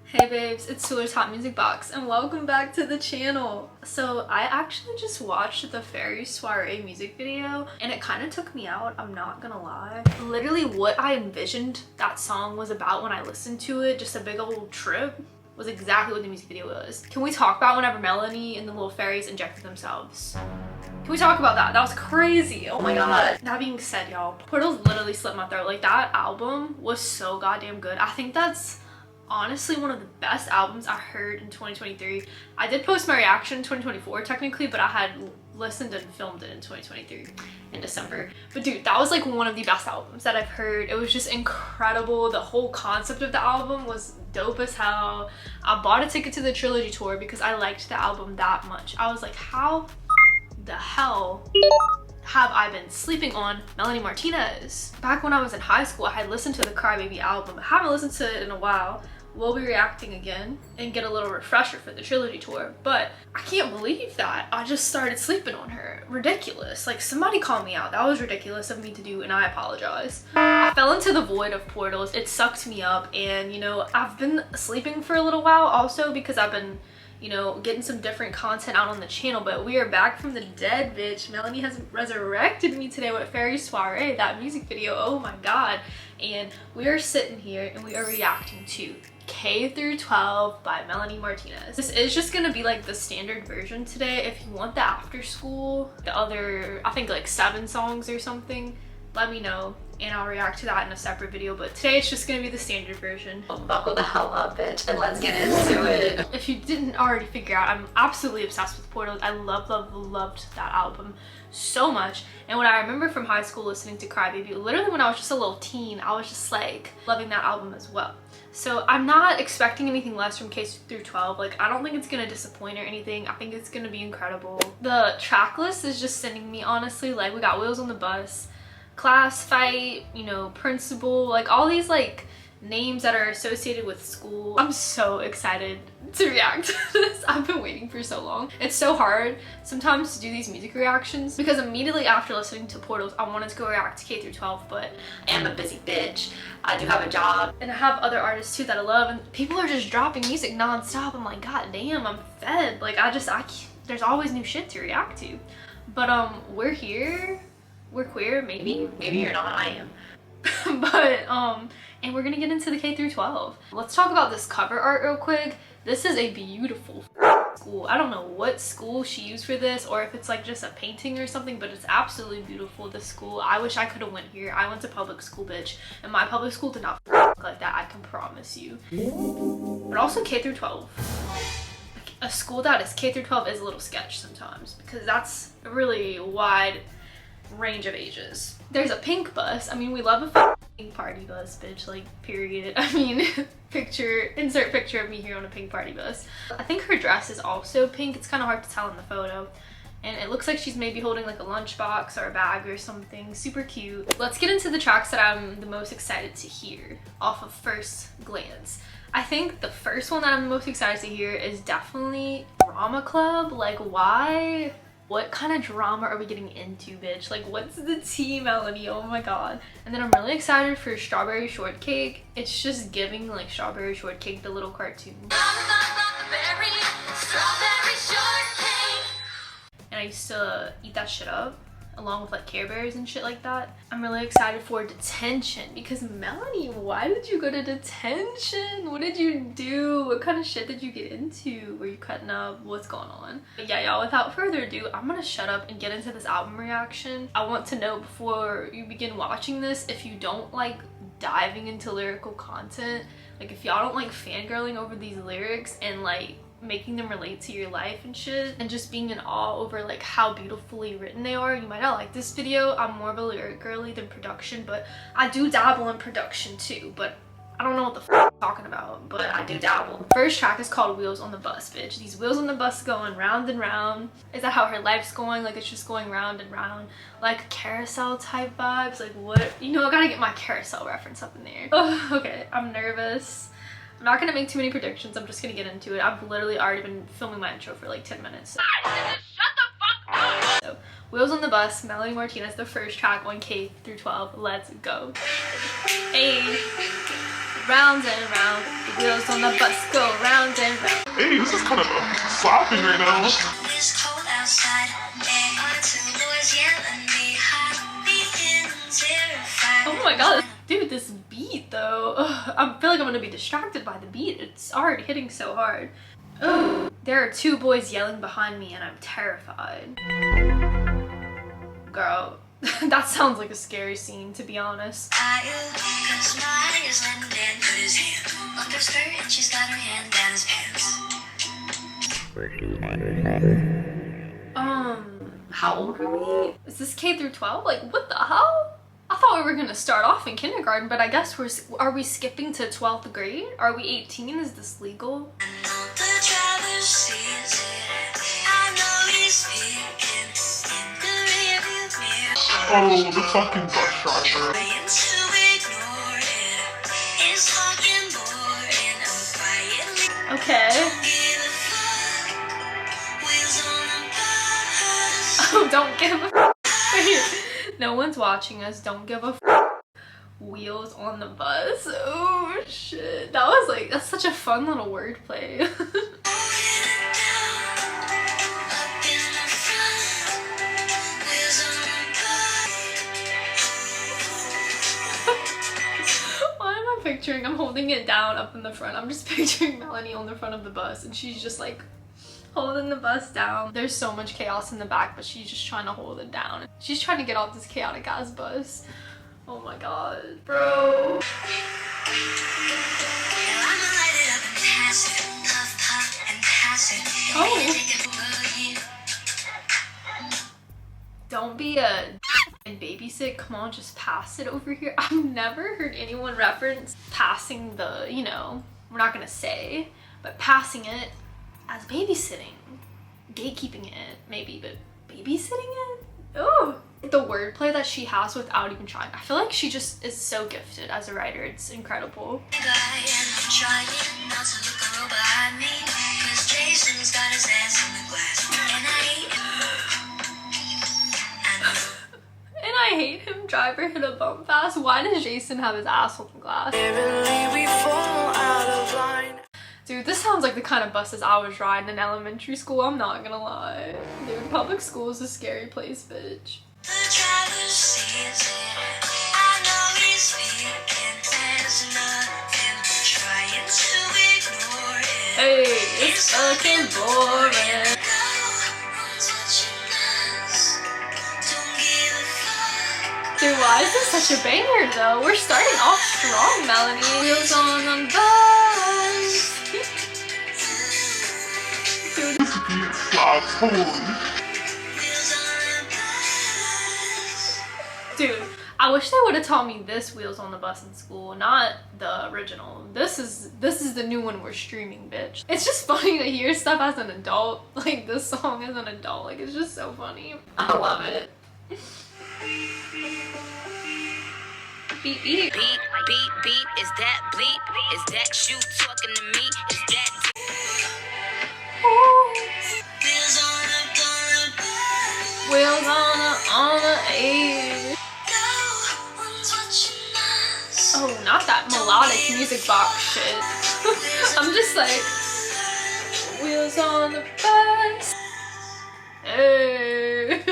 Hey babes, it's Suler's Hot Music Box and welcome back to the channel. So I actually just watched the Faerie Soiree music video and it kind of took me out, I'm not gonna lie. Literally what I envisioned that song was about when I listened to it, just a big old trip, was exactly what the music video was. Can we talk about whenever Melanie and the little fairies injected themselves? Can we talk about that? That was crazy. Oh my god. That being said, y'all, Portals literally slit my throat. Like, that album was so goddamn good. I think that's honestly one of the best albums I heard in 2023. I did post my reaction in 2024 technically, but I had listened and filmed it in 2023 in December. But dude, that was like one of the best albums that I've heard. It was just incredible. The whole concept of the album was dope as hell. I bought a ticket to the trilogy tour because I liked the album that much. I was like, how the hell have I been sleeping on Melanie Martinez? Back when I was in high school, I had listened to the Crybaby album. I haven't listened to it in a while. We'll be reacting again and get a little refresher for the trilogy tour, but I can't believe that I just started sleeping on her. Ridiculous. Like, somebody call me out. That was ridiculous of me to do and I apologize. I fell into the void of Portals. It sucked me up and, you know, I've been sleeping for a little while also because I've been, you know, getting some different content out on the channel, but we are back from the dead, bitch. Melanie has resurrected me today with Faerie Soiree, that music video, oh my god. And we are sitting here and we are reacting to K-12 by Melanie Martinez. This is just gonna be like the standard version today. If you want the after school, the other, I think like 7 songs or something, let me know and I'll react to that in a separate video, but today it's just gonna be the standard version. Buckle the hell up, bitch, and let's get into it. If you didn't already figure out, I'm absolutely obsessed with Portals. I loved that album so much. And what I remember from high school listening to Crybaby, literally when I was just a little teen, I was just like loving that album as well. So I'm not expecting anything less from K-12. Like, I don't think it's gonna disappoint or anything. I think it's gonna be incredible. The track list is just sending me, honestly, like, we got Wheels on the Bus, Class Fight, you know, Principal, like all these like names that are associated with school. I'm so excited to react to this. I've been waiting for so long. It's so hard sometimes to do these music reactions because immediately after listening to Portals, I wanted to go react to K-12, but I am a busy bitch. I do have a job. And I have other artists too that I love, and people are just dropping music non-stop. I'm like, god damn, I'm fed. Like, I can't, there's always new shit to react to. But we're here. We're queer, maybe you're not, I am. But and we're gonna get into the K-12. Let's talk about this cover art real quick. This is a beautiful school. I don't know what school she used for this or if it's like just a painting or something, but it's absolutely beautiful, this school. I wish I could have went here. I went to public school, bitch, and my public school did not like that, I can promise you. But also K-12. A school that is K-12 is a little sketch sometimes because that's a really wide range of ages. There's a pink bus. I mean, we love a pink party bus, bitch, like, period. I mean, insert picture of me here on a pink party bus. I think her dress is also pink. It's kind of hard to tell in the photo. And it looks like she's maybe holding like a lunchbox or a bag or something. Super cute. Let's get into the tracks that I'm the most excited to hear off of first glance. I think the first one that I'm the most excited to hear is definitely Drama Club. Like, why? What kind of drama are we getting into, bitch? Like, what's the tea, Melanie? Oh my god. And then I'm really excited for Strawberry Shortcake. It's just giving like Strawberry Shortcake, the little cartoon. And I used to eat that shit up along with like Care Bears and shit like that. I'm really excited for Detention because Melanie, why did you go to detention? What did you do? What kind of shit did you get into? Were you cutting up? What's going on? But yeah, y'all, without further ado, I'm gonna shut up and get into this album reaction. I want to know before you begin watching this, if you don't like diving into lyrical content, like if y'all don't like fangirling over these lyrics and like making them relate to your life and shit and just being in awe over like how beautifully written they are, you might not like this video. I'm more of a lyric girly than production, but I do dabble in production too, but I don't know what the f I'm talking about, but I do dabble. First track is called Wheels on the Bus, bitch. These wheels on the bus going round and round. Is that how her life's going? Like, it's just going round and round, like carousel type vibes. Like, what? You know, I gotta get my carousel reference up in there. Oh, okay, I'm nervous. I'm not gonna make too many predictions. I'm just gonna get into it. I've literally already been filming my intro for like 10 minutes. So. Shut the fuck up! So, Wheels on the Bus, Melanie Martinez, the first track on K-12. Let's go. Hey. round and round. The wheels on the bus go round and round. Hey, this is kind of slapping right now. It's cold outside. There are two boys yelling behind me and terrified. Oh my god, dude, this beat though. Ugh, I feel like I'm gonna be distracted by the beat. It's already hitting so hard. Oh, there are two boys yelling behind me and I'm terrified. Girl, that sounds like a scary scene, to be honest. Cause my is letting Dan put his hand under her skirt and she's got her hand down his pants. How old are we? Is this K through 12? Like, what the hell? I thought we were gonna start off in kindergarten, but I guess are we skipping to 12th grade? Are we 18? Is this legal? I know the driver sees it. I know he's speaking in the rearview mirror. Oh, the fucking bus driver. Trying to ignore it. It's fucking boring. I'm quietly Okay. give a fuck. Wheels on the bus. Oh, don't give a f. No one's watching us. Don't give a f. Wheels on the bus. Oh shit. That's such a fun little wordplay. Why am I picturing? I'm holding it down up in the front. I'm just picturing Melanie on the front of the bus and she's just like holding the bus down. There's so much chaos in the back, but she's just trying to hold it down. She's trying to get off this chaotic ass bus. Oh my god, bro. Don't be a and babysit. Come on, just pass it over here. I've never heard anyone reference passing the, you know, we're not gonna say, but passing it as babysitting. Gatekeeping it, maybe, but babysitting it? Oh, the wordplay that she has without even trying. I feel like she just is so gifted as a writer. It's incredible. And I hate him. Driver hit a bump fast. Why does Jason have his ass on the glass? Dude, this sounds like the kind of buses I was riding in elementary school, I'm not gonna lie. Dude, public school is a scary place, bitch. Hey, it's fucking boring. Dude, why is this such a banger though? We're starting off strong, Melanie. Wheels on the bus. Dude. This beat slaps, holy. Dude, I wish they would have taught me this Wheels on the Bus in school, not the original. This is the new one we're streaming, bitch. It's just funny to hear stuff as an adult, like this song as an adult. Like, it's just so funny. I love it. Beep, beep. Beep, beep, beep, is that bleep? Is that you talking to me? Is that Wheels on the A. Oh, not that melodic music box shit. I'm just like, wheels on the bus. Hey.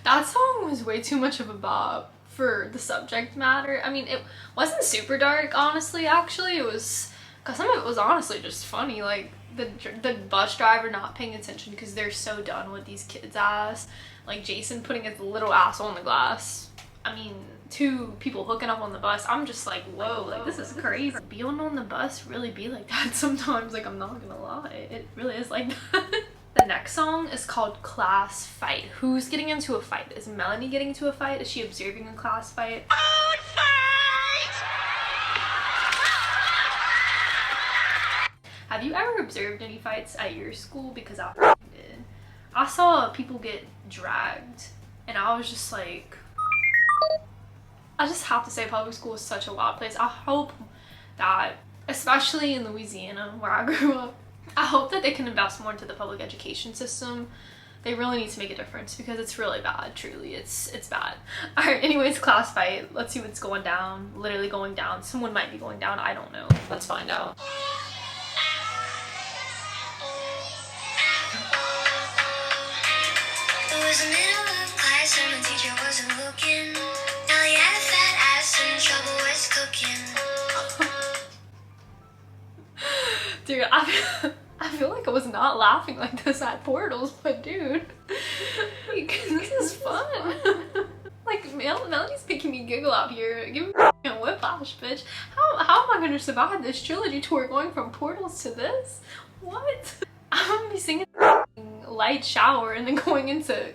That song was way too much of a bop for the subject matter. I mean, it wasn't super dark, honestly, actually. It was, because some of it was honestly just funny, like the bus driver not paying attention because they're so done with these kids' ass. Like Jason putting his little ass on the glass. I mean, two people hooking up on the bus. I'm just like, whoa, like this is crazy. Being on the bus really be like that sometimes, like I'm not gonna lie. It really is like that. The next song is called Class Fight. Who's getting into a fight? Is Melanie getting into a fight? Is she observing a class fight? Have you ever observed any fights at your school? Because I did. I saw people get dragged and I was just like, I just have to say public school is such a wild place. I hope that, especially in Louisiana where I grew up, I hope that they can invest more into the public education system They really need to make a difference because it's really bad. Truly, it's bad. All right, anyways, class fight. Let's see what's going down. Literally going down. Someone might be going down. I don't know. Let's find out. It was the middle of class and the teacher wasn't looking. Now he had a fat ass and trouble was cooking. Dude, I feel like I was not laughing like this at Portals, but dude, like, this is fun. Like, Melanie's making me giggle out here. Give me a whiplash, bitch. How am I gonna survive this trilogy tour going from Portals to this? What? I'm gonna be singing Light Shower and then going into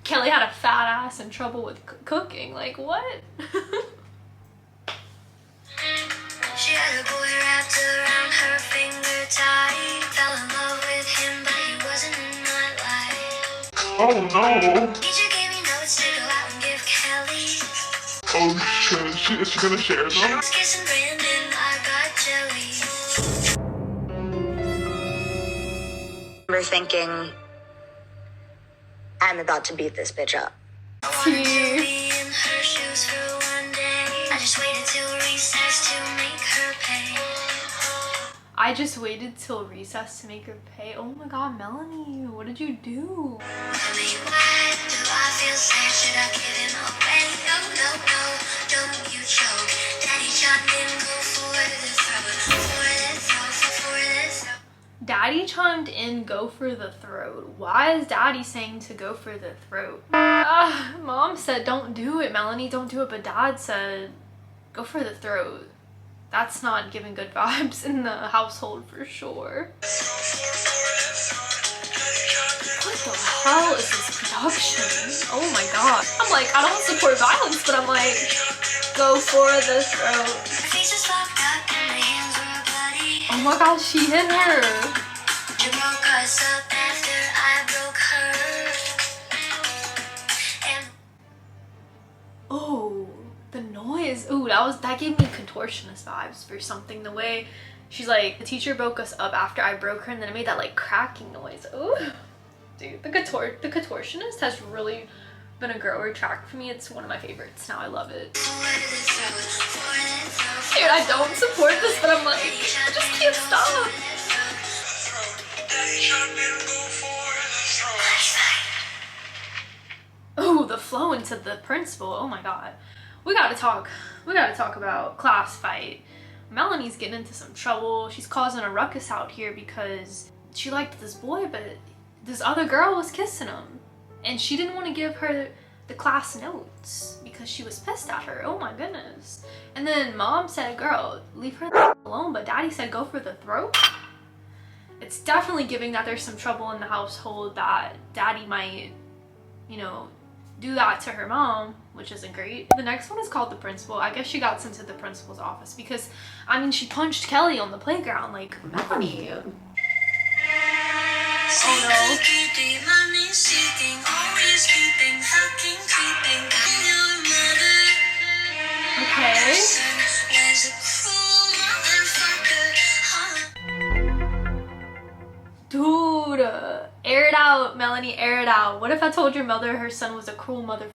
Kelly had a fat ass and trouble with cooking. Like, what? She had a boy wrapped around her finger tight. Fell in love with him, but he wasn't in my life. Oh no. Teacher gave me notes to go out and give Kelly. Oh shit, is she gonna share them? I was kissing Brandon, I got jelly. Remember thinking, I'm about to beat this bitch up. I wanted to be in her shoes for one day. I just waited till recess to make her pay. I just waited till recess to make her pay. Oh my god, Melanie, what did you do? Tell me why do I feel sad? Should I give him away? No, no, no, don't you choke. Daddy chimed in, go for the throat. For the throat, for the throat. Daddy chimed in, go for the throat. Why is Daddy saying to go for the throat? Mom said don't do it, Melanie, don't do it, but Dad said go for the throat. That's not giving good vibes in the household for sure. What the hell is this production? Oh my god. I'm like, I don't support violence, but I'm like, go for the throat. Her face was fucked up and my hands were bloody. Oh my god, she hit her. You broke us up after I broke her. And Oh, the noise. Ooh, that gave me contortionist vibes for something. The way she's like, the teacher broke us up after I broke her, and then it made that like cracking noise. Ooh, dude, the contortionist has really been a grower track for me. It's one of my favorites now. I love it. Dude, I don't support this, but I'm like, I just can't stop. Oh, the flow into the principal. Oh my god. We gotta talk about class fight. Melanie's getting into some trouble. She's causing a ruckus out here because she liked this boy, but this other girl was kissing him. And she didn't want to give her the class notes because she was pissed at her. Oh my goodness. And then Mom said, girl, leave her alone, but Daddy said go for the throat. It's definitely giving that there's some trouble in the household, that Daddy might, you know, do that to her mom, which isn't great. The next one is called the principal. I guess she got sent to the principal's office because, I mean, she punched Kelly on the playground. Like, Melanie. Oh no. Okay. Dude, air it out, Melanie, air it out. What if I told your mother her son was a cruel mother?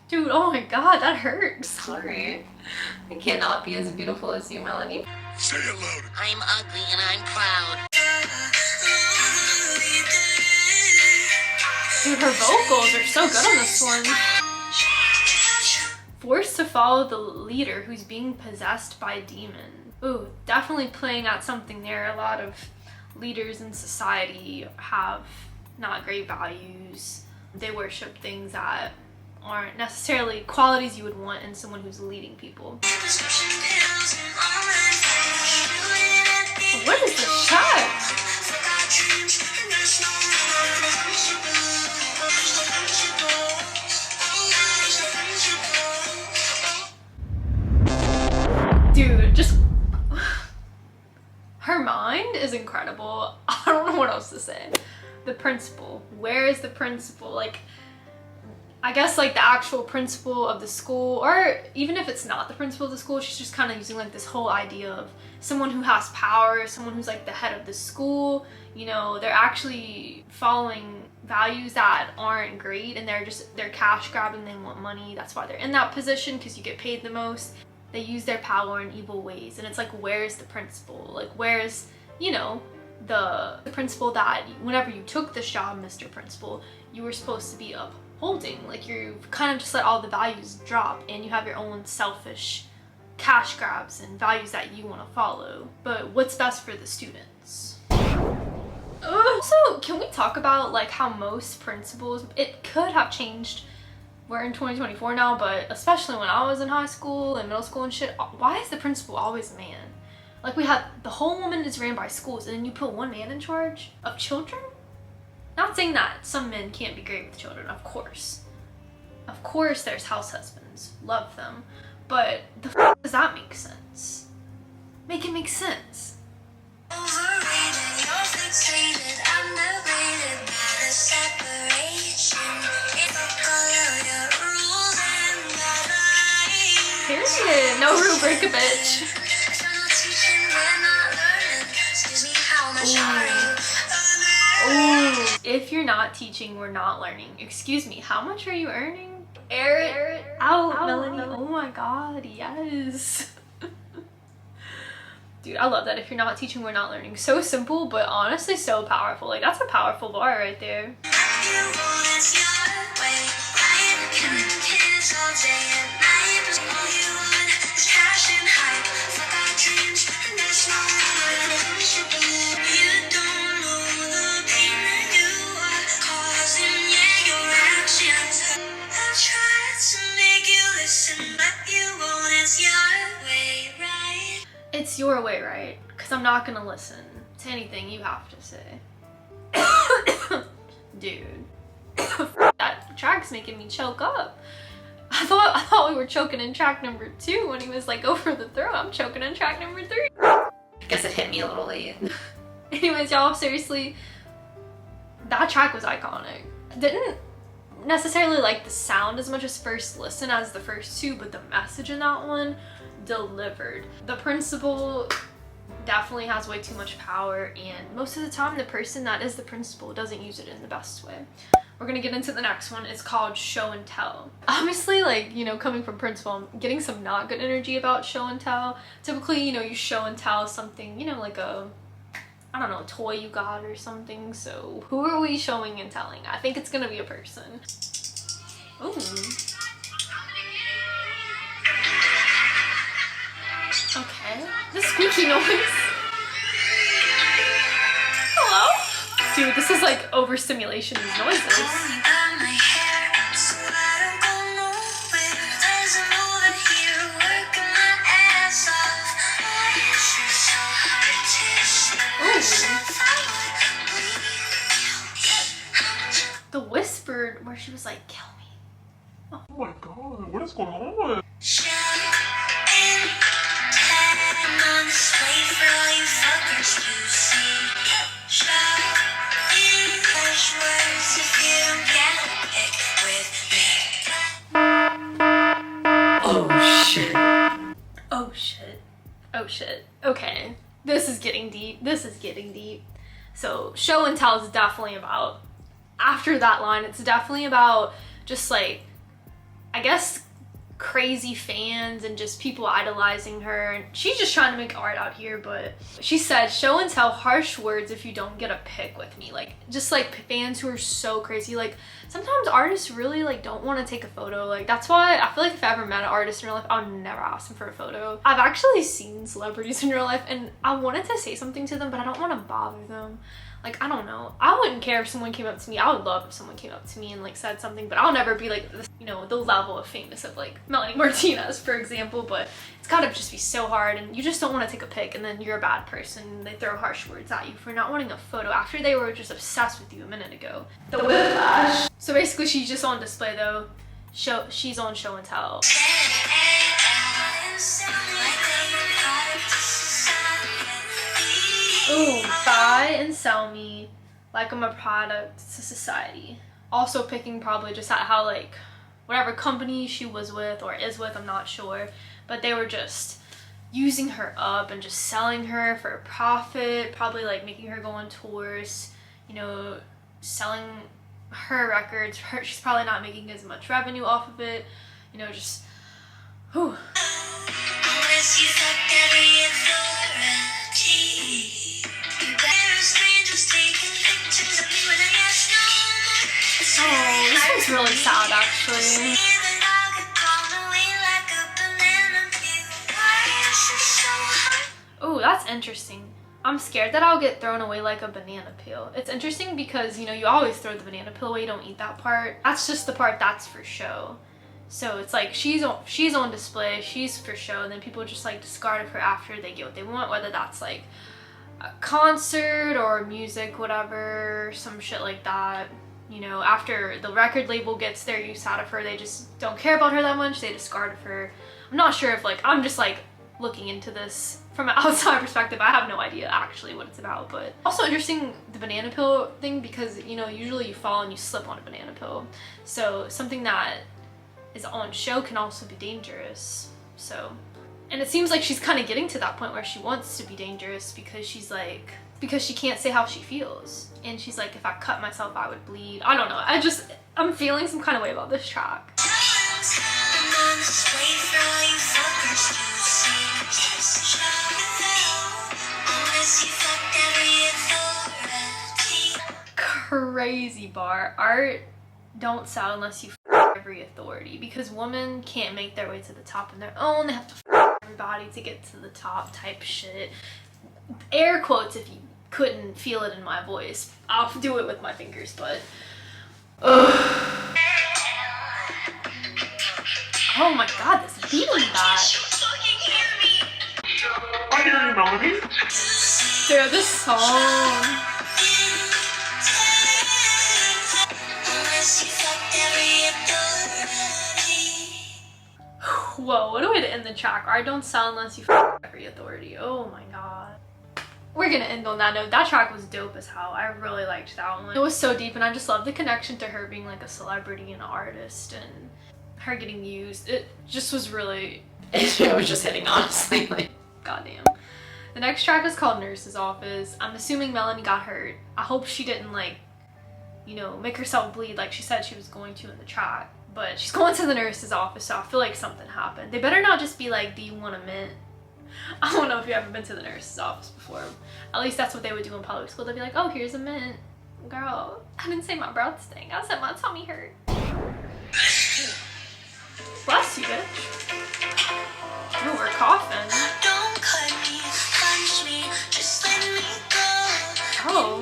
Dude, oh my god, that hurts. Sorry. I cannot be as beautiful as you, Melanie. Say it louder. I'm ugly and I'm proud. Dude, her vocals are so good on this one. Forced to follow the leader who's being possessed by a demon. Ooh, definitely playing at something there. A lot of leaders in society have not great values. They worship things that aren't necessarily qualities you would want in someone who's leading people. What is this shot? Dude, just her mind is incredible. I don't know what else to say. The principal, where is the principal? Like, I guess like the actual principal of the school, or even if it's not the principal of the school, she's just kind of using like this whole idea of someone who has power, someone who's like the head of the school. You know, they're actually following values that aren't great, and they're cash grabbing, they want money. That's why they're in that position, because you get paid the most. They use their power in evil ways, and it's like, where's the principal? Like, where's, you know, the principal that whenever you took this job, Mr. Principal, you were supposed to be upholding? Like, you've kind of just let all the values drop, and you have your own selfish cash grabs and values that you want to follow. But what's best for the students? So can we talk about like how most principals, it could have changed, we're in 2024 now, but especially when I was in high school and middle school and shit, why is the principal always a man? Like, we have the whole woman is ran by schools, and then you put one man in charge of children? Not saying that some men can't be great with children, of course there's house husbands, love them, but the f does that make sense? Make it make sense. Overrated, you're fixated, I'm liberated by the separation. It's all of your rules and my Period. No rubric, a bitch. If you're not teaching, we're not learning. Excuse me, how much are you? Ooh. If you're not teaching, we're not learning. Excuse me, how much are you earning? Air it out, Melanie. Oh my god, yes. Dude, I love that. If you're not teaching, we're not learning. So simple, but honestly so powerful. Like, that's a powerful bar right there. It's your way, right? Because I'm not gonna listen to anything you have to say. Dude. That track's making me choke up. I thought we were choking in track number 2 when he was like over the throat. I'm choking in track number 3. I guess it hit me a little late. Anyways, y'all, seriously, that track was iconic. Didn't necessarily like the sound as much as First Listen as the first 2, but the message in that one delivered. The principal definitely has way too much power, and most of the time the person that is the principal doesn't use it in the best way. We're gonna get into the next one. It's called Show and Tell. Obviously, like, you know, coming from principal, I'm getting some not good energy about show and tell. Typically, you know, you show and tell something, you know, like a, I don't know, a toy you got or something. So who are we showing and telling? I think it's gonna be a person. Ooh. Okay. The squeaky noise. Hello? Dude, this is like overstimulation, these noises. The whispered where she was like, kill me. Oh my god, what is going on? Oh shit. Oh shit. Oh shit. Okay. This is getting deep. This is getting deep. So show and tell is definitely about, after that line, it's definitely about just like, I guess, crazy fans and just people idolizing her. And she's just trying to make art out here, but she said, show and tell harsh words if you don't get a pic with me. Like, just like fans who are so crazy. Like, sometimes artists really like don't want to take a photo. Like, that's why I feel like if I ever met an artist in real life, I would never ask them for a photo. I've actually seen celebrities in real life, and I wanted to say something to them, but I don't want to bother them. Like, I don't know. I wouldn't care if someone came up to me. I would love if someone came up to me and like said something, but I'll never be like this, you know, the level of famous of like Melanie Martinez, for example. But it's gotta just be so hard, and you just don't want to take a pic, and then you're a bad person. They throw harsh words at you for not wanting a photo after they were just obsessed with you a minute ago. The whiplash. So basically, she's just on display though. She's on show and tell. Ooh, buy and sell me like I'm a product to society. Also picking probably just at how like whatever company she was with or is with, I'm not sure, but they were just using her up and just selling her for a profit, probably like making her go on tours, you know, selling her records. She's probably not making as much revenue off of it, you know, just whew. Oh, this one's really sad actually. Oh, that's interesting. I'm scared that I'll get thrown away like a banana peel. It's interesting because, you know, you always throw the banana peel away, you don't eat that part. That's just the part that's for show. So it's like she's on display, she's for show, and then people just like discard of her after they get what they want, whether that's like a concert or music, whatever, some shit like that. You know, after the record label gets their use out of her, they just don't care about her that much, they discard of her. I'm not sure if like, I'm just like looking into this from an outside perspective. I have no idea actually what it's about, but also interesting the banana peel thing because, you know, usually you fall and you slip on a banana peel. So something that is on show can also be dangerous. So, and it seems like she's kind of getting to that point where she wants to be dangerous because she's like, because she can't say how she feels. And she's like, if I cut myself, I would bleed. I don't know. I'm feeling some kind of way about this track. Crazy bar. Art don't sell unless you every authority, because women can't make their way to the top on their own. They have to everybody to get to the top type shit. Air quotes if you couldn't feel it in my voice. I'll do it with my fingers, but ugh. Oh my god, this beat is bad. I hear you, Melanie. Dude, this song. Whoa, what a way to end the track. I don't sell unless you every authority. Oh my god. We're gonna end on that note. That track was dope as hell. I really liked that one. It was so deep, and I just love the connection to her being like a celebrity and an artist and her getting used. It just was really... It was just hitting, honestly. Like, goddamn. The next track is called Nurse's Office. I'm assuming Melanie got hurt. I hope she didn't like, you know, make herself bleed like she said she was going to in the track. But she's going to the nurse's office, so I feel like something happened. They better not just be like, do you want a mint? I don't know if you've ever been to the nurse's office before. At least that's what they would do in public school. They'd be like, oh, here's a mint. Girl, I didn't say my breath stank. I said my tummy hurt. Bless you, bitch. Oh, we're coughing. Don't cut me, punch me, just let me go. Oh.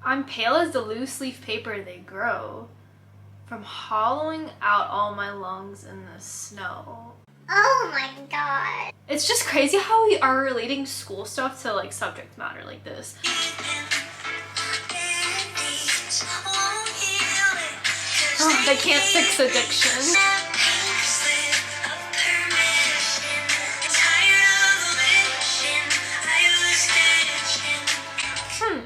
I'm pale as the loose leaf paper they grow, from hollowing out all my lungs in the snow. Oh my god. It's just crazy how we are relating school stuff to like subject matter like this. Oh, they can't fix addiction.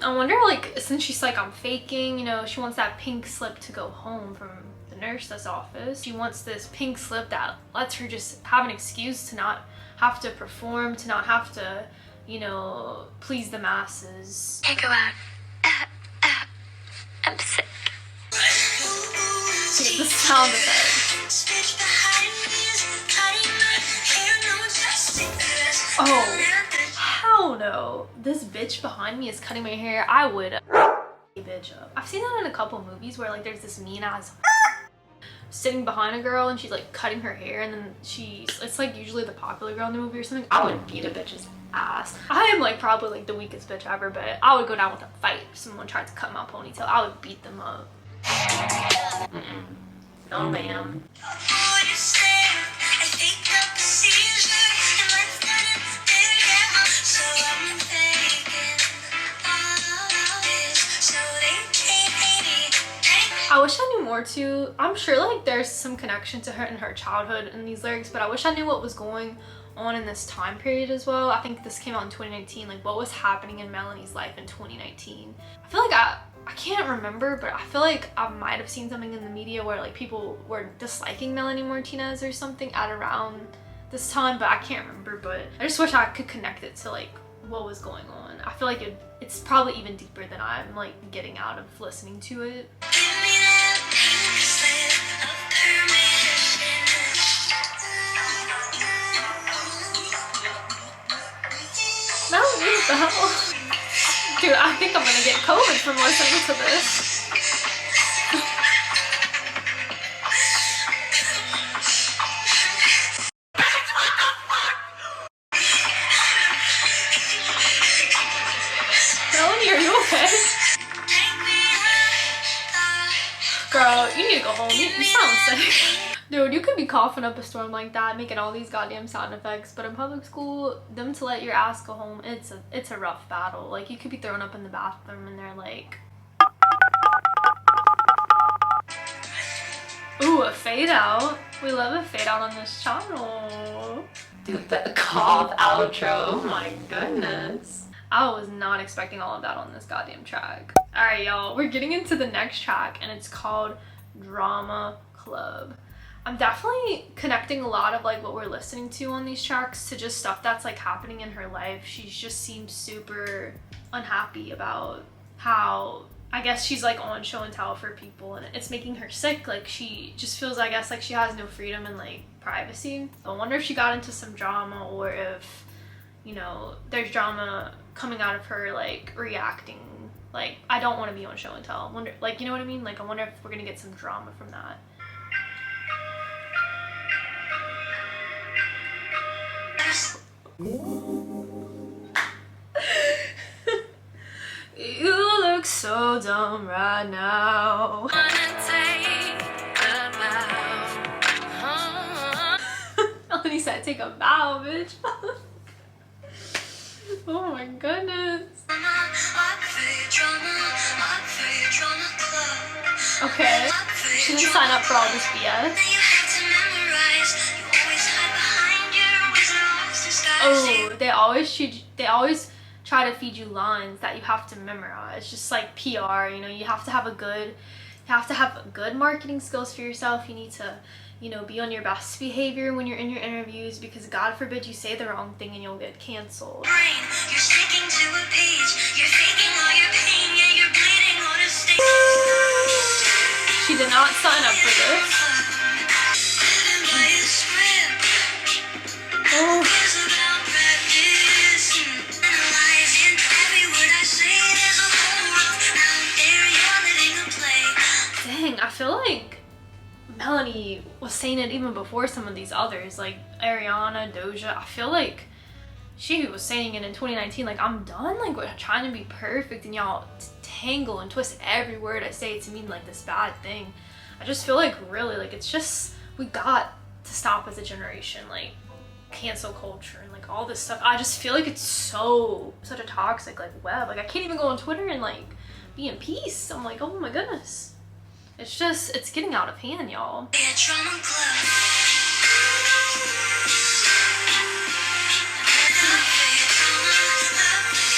I wonder, like, since she's like, I'm faking, you know, she wants that pink slip to go home from the nurse's office. She wants this pink slip that lets her just have an excuse to not have to perform, to not have to, you know, please the masses. Can't go out. I'm sick. Get the sound effect. Oh. Hell no. This bitch behind me is cutting my hair. I would bitch up. I've seen that in a couple movies where like there's this mean ass sitting behind a girl and she's like cutting her hair, and then it's like usually the popular girl in the movie or something. I would beat a bitch's ass. I am like probably like the weakest bitch ever, but I would go down with a fight if someone tried to cut my ponytail. I would beat them up. no, ma'am. I wish I knew more too. I'm sure like there's some connection to her in her childhood in these lyrics, but I wish I knew what was going on in this time period as well. I think this came out in 2019, like what was happening in Melanie's life in 2019. I feel like I can't remember, but I feel like I might have seen something in the media where like people were disliking Melanie Martinez or something at around this time, but I can't remember. But I just wish I could connect it to like what was going on. I feel like it's probably even deeper than I'm like getting out of listening to it. Melanie, what the hell? Dude, I think I'm gonna get COVID from listening to this. Melanie, are you okay? Girl, you need to go home. You sound sick. Dude, you could be coughing up a storm like that, making all these goddamn sound effects, but in public school, them to let your ass go home, it's a rough battle. Like, you could be throwing up in the bathroom and they're like... Ooh, a fade out. We love a fade out on this channel. Dude, the cough outro. Oh my goodness. I was not expecting all of that on this goddamn track. Alright, y'all, we're getting into the next track, and it's called Drama Club. I'm definitely connecting a lot of like what we're listening to on these tracks to just stuff that's like happening in her life. She just seems super unhappy about how, I guess, she's like on show and tell for people, and it's making her sick. Like, she just feels, I guess, like she has no freedom and like privacy. I wonder if she got into some drama, or if, you know, there's drama coming out of her like reacting. Like, I don't want to be on show and tell. I wonder, like, you know what I mean? Like, I wonder if we're gonna get some drama from that. You look so dumb right now. Melanie said take a bow, bitch. Oh my goodness. Okay, she didn't sign up for all this BS. Oh, they always try to feed you lines that you have to memorize. Just like PR, you know, you have to have good marketing skills for yourself. You need to, you know, be on your best behavior when you're in your interviews, because God forbid you say the wrong thing and you'll get canceled. You're sticking to a page. You're faking all your pain. Yeah, you're bleeding on a stake. She did not sign up for this. Oh. Dang, I feel like Melanie was saying it even before some of these others, like Ariana, Doja. I feel like she was saying it in 2019, like, I'm done like with trying to be perfect and y'all tangle and twist every word I say to mean like this bad thing. I just feel like really, like, it's just, we got to stop as a generation, like cancel culture and like all this stuff. I just feel like it's such a toxic like web. Like, I can't even go on Twitter and like be in peace. I'm like, oh my goodness. It's getting out of hand, y'all.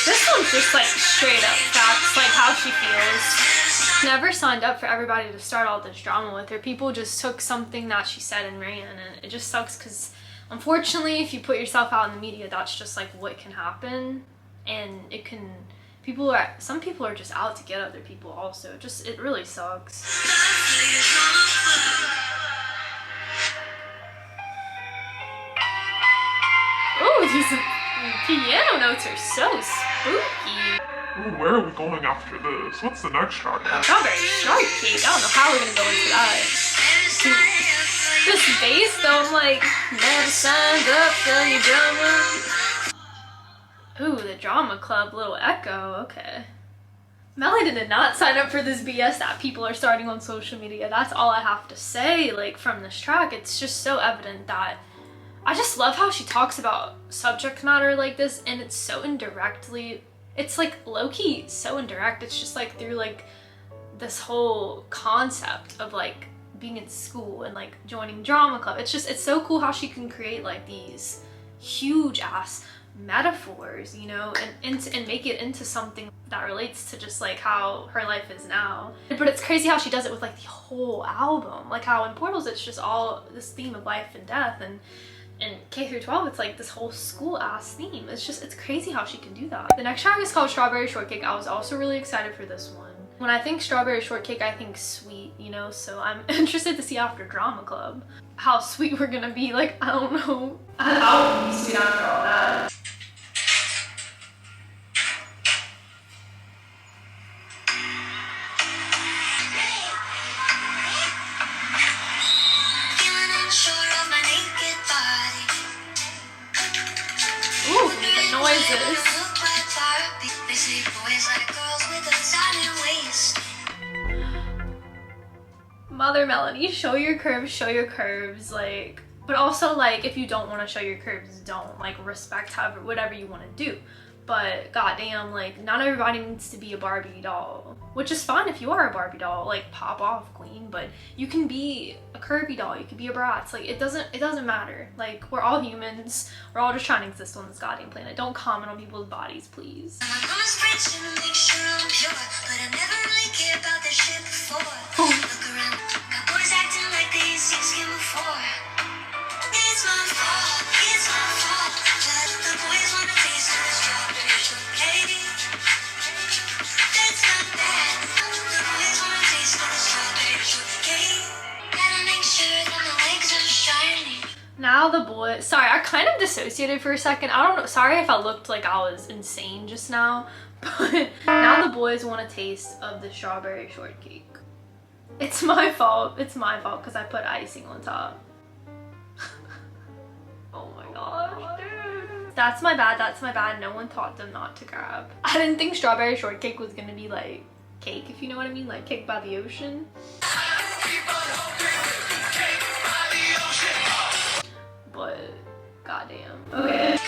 This one's just like straight up facts, like how she feels. Never signed up for everybody to start all this drama with her. People just took something that she said and ran, and it just sucks because unfortunately, if you put yourself out in the media, that's just like what can happen, and it can. Some people are just out to get other people also. It really sucks. Ooh, these piano notes are so spooky. Ooh, where are we going after this? What's the next track? Strawberry shortcake. I don't know how we're gonna go into that. This bass though, I'm like, never signed up for your drama. Ooh, the drama club, little echo, okay. Melanie did not sign up for this BS that people are starting on social media. That's all I have to say, like, from this track. It's just so evident that I just love how she talks about subject matter like this, and it's so indirectly, it's like low-key so indirect. It's just like through like this whole concept of like being in school and like joining drama club. It's so cool how she can create like these huge ass metaphors, you know, and make it into something that relates to just like how her life is now. But it's crazy how she does it with like the whole album, like how in Portals it's just all this theme of life and death, and in K through 12 it's like this whole school ass theme. It's crazy how she can do that. The next track is called Strawberry Shortcake. I was also really excited for this one. When I think Strawberry Shortcake, I think sweet, you know, so I'm interested to see after Drama Club how sweet we're gonna be. Like, I don't know how we be sweet after all that. Ooh, the noises. Mother Melanie, show your curves, like, but also like if you don't want to show your curves, don't, like, respect however whatever you want to do. But goddamn, like, not everybody needs to be a Barbie doll, which is fine if you are a Barbie doll, like, pop off queen, but you can be a curvy doll, you can be a Bratz, like, it doesn't matter. Like, we're all humans, we're all just trying to exist on this goddamn planet. Don't comment on people's bodies, please. Now the boy, sorry, I kind of dissociated for a second. I don't know, sorry if I looked like I was insane just now, but now the boys want a taste of the strawberry shortcake. It's my fault because I put icing on top. Oh my gosh, dude. That's my bad, no one taught them not to grab. I didn't think strawberry shortcake was gonna be like cake, if you know what I mean, like Cake by the Ocean. But goddamn. Okay.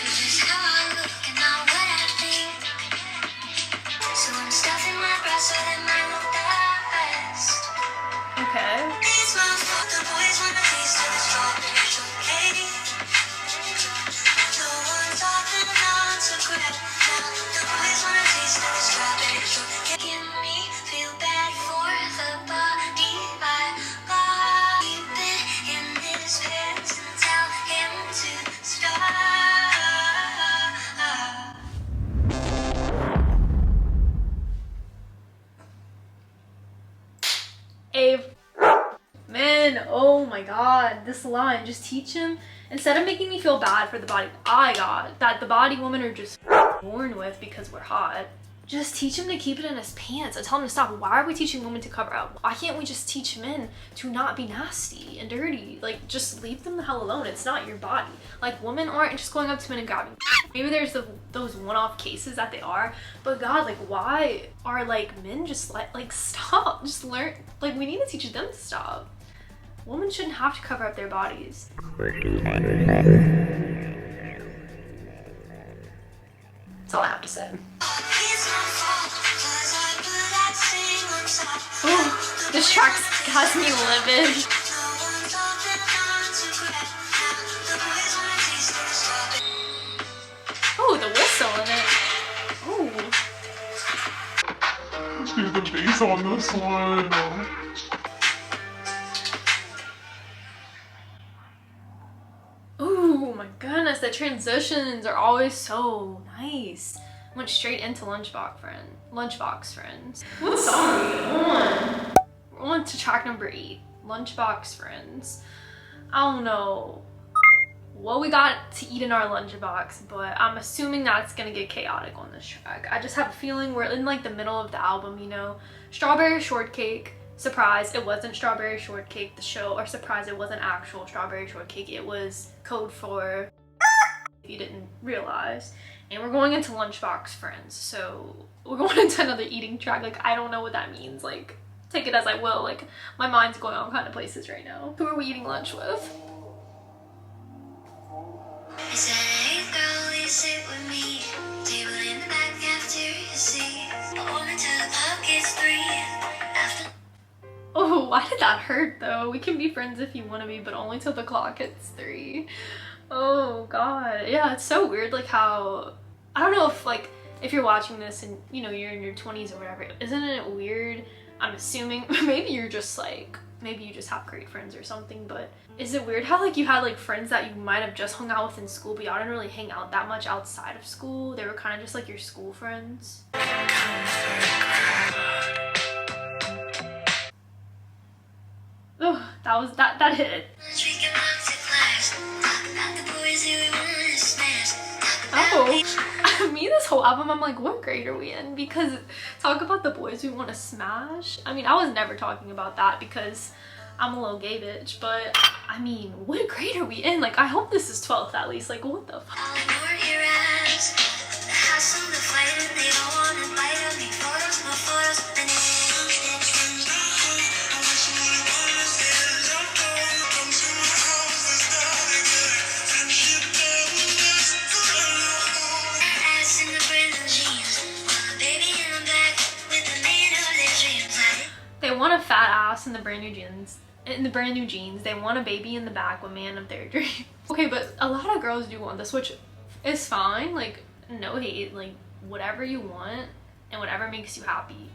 Okay. Man, oh my god, this line, just teach him, instead of making me feel bad for the body I got, that the body women are just born with because we're hot, just teach him to keep it in his pants and tell him to stop. Why are we teaching women to cover up? Why can't we just teach men to not be nasty and dirty? Like, just leave them the hell alone. It's not your body. Like, women aren't just going up to men and grabbing. Maybe there's those one-off cases that they are, but god, like, why are, like, men just like stop, just learn, like, we need to teach them to stop. Women shouldn't have to cover up their bodies. That's all I have to say. Ooh, this track has me livid. Ooh, the whistle in it. Ooh. Let's do the bass on this one. Ooh, my goodness, the transitions are always so nice. Went straight into Lunchbox Friends. What song are we on? We're on to track number 8, Lunchbox Friends. I don't know what we got to eat in our lunchbox, but I'm assuming that's gonna get chaotic on this track. I just have a feeling we're in like the middle of the album, you know? Strawberry Shortcake, surprise, it wasn't Strawberry Shortcake, the show, or surprise, it wasn't actual Strawberry Shortcake, it was code for if you didn't realize. And we're going into Lunchbox Friends, so we're going into another eating track. Like, I don't know what that means, like, take it as I will. Like, my mind's going all kind of places right now. Who are we eating lunch with? Is that hey girl, you sit with me? Table in the back cafeteria seat. Only till the clock gets 3. After Oh, why did that hurt though? We can be friends if you want to be, but only till the clock hits 3. Oh god. Yeah, it's so weird like how I don't know if like if you're watching this and you know you're in your 20s or whatever, isn't it weird? I'm assuming maybe you're just like maybe you just have great friends or something, but is it weird how like you had like friends that you might have just hung out with in school but y'all didn't really hang out that much outside of school? They were kind of just like your school friends. Oh, that hit. Oh, me this whole album I'm like, what grade are we in? Because talk about the boys we want to smash. I mean, I was never talking about that because I'm a little gay bitch, but I mean, what grade are we in? Like, I hope this is 12th at least. Like, what the fuck? They want a fat ass in the brand new jeans. In the brand new jeans, they want a baby in the back, a man of their dreams. Okay, but a lot of girls do want this, which is fine. Like, no hate. Like, whatever you want and whatever makes you happy,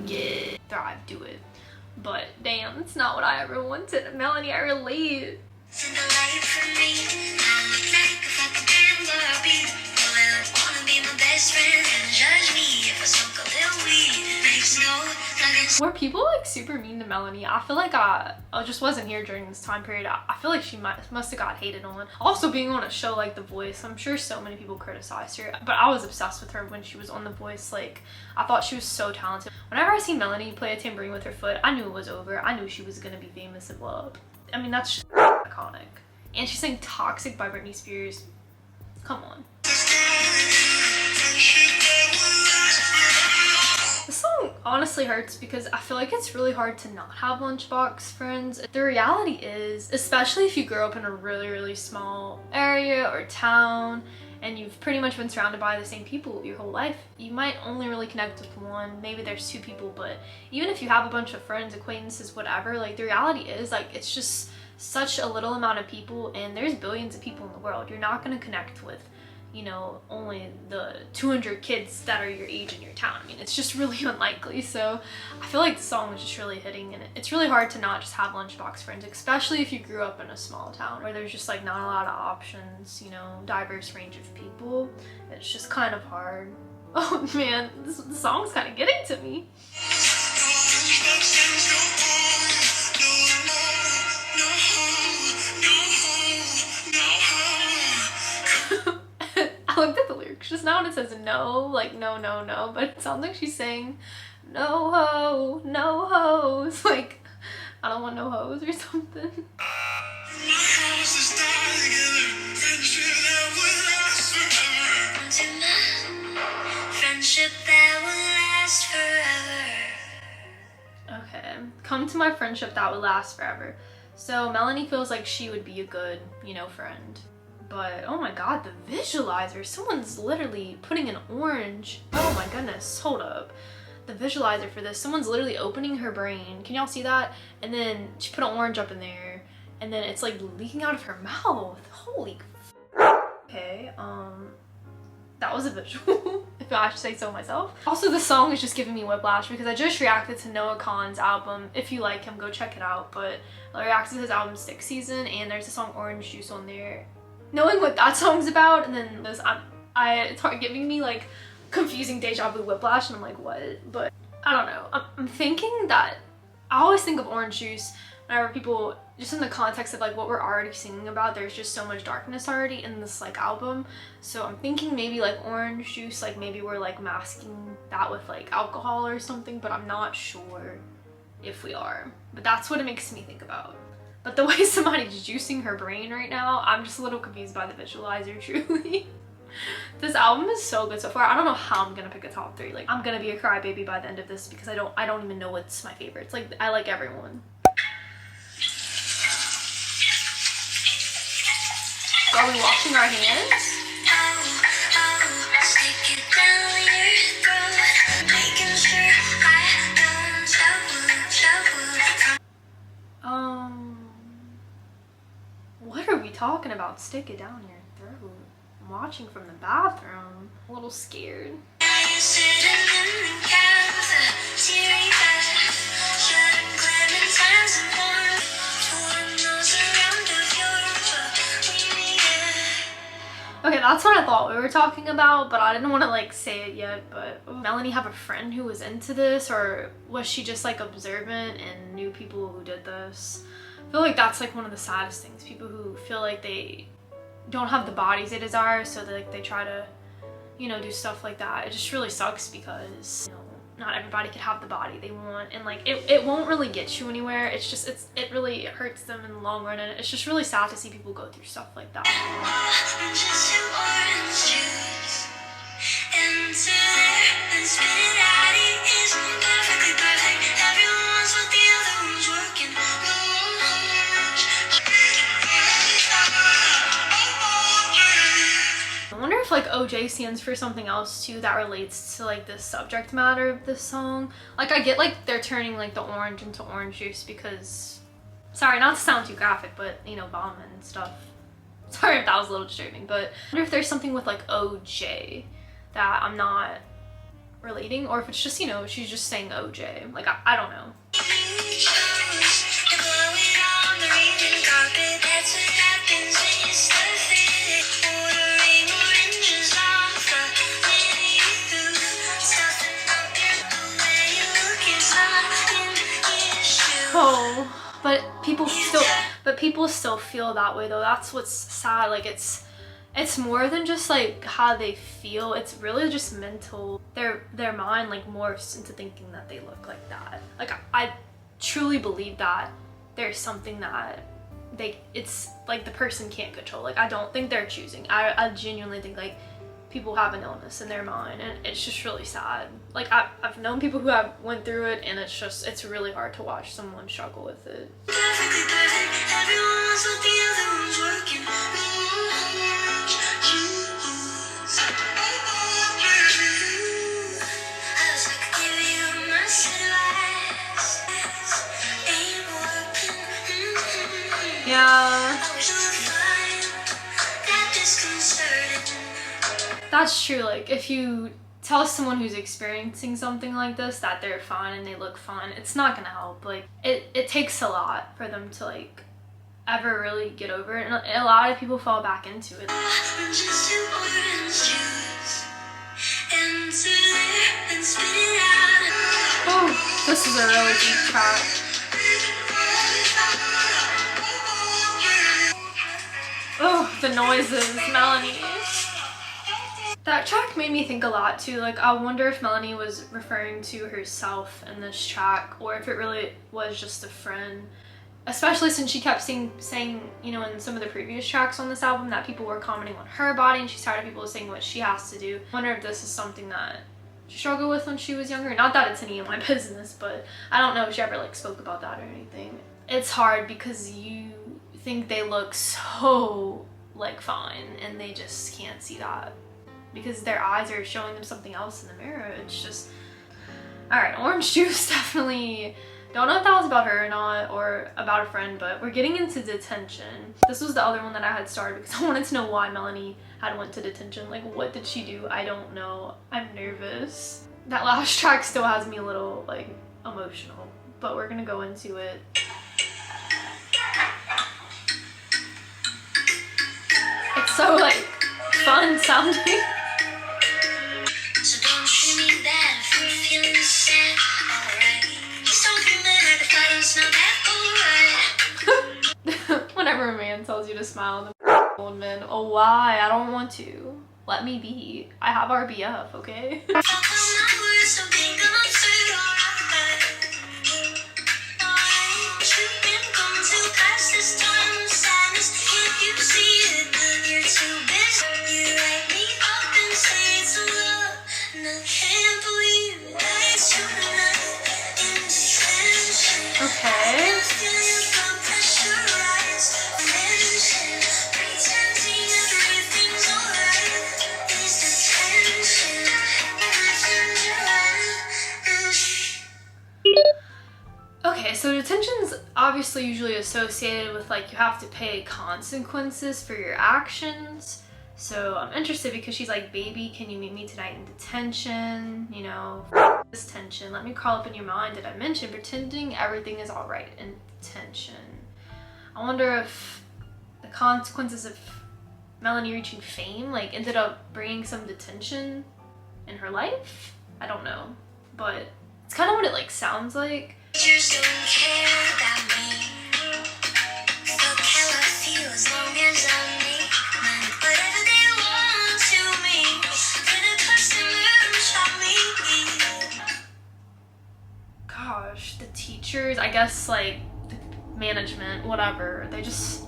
yeah, thrive, do it. But damn, it's not what I ever wanted. Melanie, I relate. Were people like super mean to Melanie? I feel like I just wasn't here during this time period. I feel like she must have got hated on. Also being on a show like The Voice, I'm sure so many people criticized her, but I was obsessed with her when she was on The Voice. Like, I thought she was so talented. Whenever I see Melanie play a tambourine with her foot, I knew it was over. I knew she was gonna be famous and loved. I mean, that's just iconic. And she sang Toxic by Britney Spears. Come on. This song honestly hurts because I feel like it's really hard to not have lunchbox friends. The reality is, especially if you grow up in a really small area or town and you've pretty much been surrounded by the same people your whole life, you might only really connect with one. Maybe there's two people, but even if you have a bunch of friends, acquaintances, whatever, like the reality is like it's just such a little amount of people and there's billions of people in the world. You're not going to connect with, you know, only the 200 kids that are your age in your town. I mean, it's just really unlikely. So I feel like the song is just really hitting, and it's really hard to not just have lunchbox friends, especially if you grew up in a small town where there's just like not a lot of options, you know, diverse range of people. It's just kind of hard. Oh man, the song's kind of getting to me. I looked at the lyrics just now and it says no, like no, but it sounds like she's saying no ho, no hoes. Like, I don't want no hoes or something. Okay, come to my friendship that would last forever. So Melanie feels like she would be a good, you know, friend. But oh my god, the visualizer, someone's literally putting an orange, oh my goodness, hold up. The visualizer for this, someone's literally opening her brain, can y'all see that? And then she put an orange up in there and then it's like leaking out of her mouth. Holy okay, that was a visual, if I should say so myself. Also, the song is just giving me whiplash because I just reacted to Noah Kahan's album. If you like him, go check it out. But I reacted to his album Stick Season and there's the song Orange Juice on there. Knowing what that song's about and then this, it's giving me like confusing deja vu whiplash and I'm like, what? But I don't know. I'm thinking that I always think of Orange Juice whenever people, just in the context of like what we're already singing about, there's just so much darkness already in this like album. So I'm thinking maybe like Orange Juice, like maybe we're like masking that with like alcohol or something, but I'm not sure if we are. But that's what it makes me think about. But the way somebody's juicing her brain right now, I'm just a little confused by the visualizer, truly. This album is so good so far. I don't know how I'm gonna pick a top 3. Like, I'm gonna be a crybaby by the end of this because I don't even know what's my favorite. It's like, I like everyone. Are we washing our hands? What are we talking about stick it down your throat. I'm watching from the bathroom. A little scared. Okay, that's what I thought we were talking about, but I didn't want to like say it yet. But Melanie have a friend who was into this, or was she just like observant and knew people who did this? I feel like that's like one of the saddest things. People who feel like they don't have the bodies they desire, so they try to, you know, do stuff like that. It just really sucks because, you know, not everybody could have the body they want, and like it won't really get you anywhere. It's just it really hurts them in the long run, and it's just really sad to see people go through stuff like that. I wonder if like OJ stands for something else too that relates to like the subject matter of this song. Like I get like they're turning like the orange into orange juice because, sorry not to sound too graphic, but you know, vomit and stuff. Sorry if that was a little disturbing, but I wonder if there's something with like OJ that I'm not relating, or if it's just, you know, she's just saying OJ. Like I don't know. Oh, but people still feel that way though. That's what's sad. Like it's more than just like how they feel. It's really just mental. Their mind like morphs into thinking that they look like that. Like I truly believe that there's something that it's like the person can't control. Like I don't think they're choosing. I genuinely think like people have an illness in their mind, and it's just really sad. Like I've known people who have went through it, and it's really hard to watch someone struggle with it. Yeah. That's true. Like if you tell someone who's experiencing something like this that they're fine and they look fine, it's not gonna help. Like it takes a lot for them to like ever really get over it, and a lot of people fall back into it. Oh, this is a really deep track. Oh, the noises, Melanie. That track made me think a lot too. Like I wonder if Melanie was referring to herself in this track, or if it really was just a friend. Especially since she kept saying, you know, in some of the previous tracks on this album that people were commenting on her body, and she's tired of people saying what she has to do. I wonder if this is something that she struggled with when she was younger. Not that it's any of my business, but I don't know if she ever like spoke about that or anything. It's hard because you think they look so like fine, and they just can't see that because their eyes are showing them something else in the mirror. It's just, all right, orange juice definitely. Don't know if that was about her or not, or about a friend, but we're getting into detention. This was the other one that I had started because I wanted to know why Melanie had went to detention. Like, what did she do? I don't know. I'm nervous. That last track still has me a little like emotional, but we're gonna go into it. It's so like fun sounding. So don't you need that if you're feeling sad? Alright. Just don't be mad if I don't smell that alright. Whenever a man tells you to smile, the old men, oh why? I don't want to. Let me be. I have RBF, okay? I'll put my words, don't think I'm absurd, alright. You've been gone too fast this time of sadness. Can't you see it? You're too busy. You write me up and say it's a love, and I can't believe it's true tonight. In detention. Okay. Feeling pressurized. Tension. Pretending everything's alright. Is detention. Okay, so detention's obviously usually associated with like you have to pay consequences for your actions. So I'm interested because she's like, baby, can you meet me tonight in detention? You know, this tension. Let me crawl up in your mind. Did I mention pretending everything is all right in detention? I wonder if the consequences of Melanie reaching fame like ended up bringing some detention in her life. I don't know, but it's kind of what it like sounds like. Teachers don't care about me. Fuck how I feel as long as I make money. Whatever they want to me. Then a customer shop me. Gosh, the teachers, I guess like the management, whatever, they just,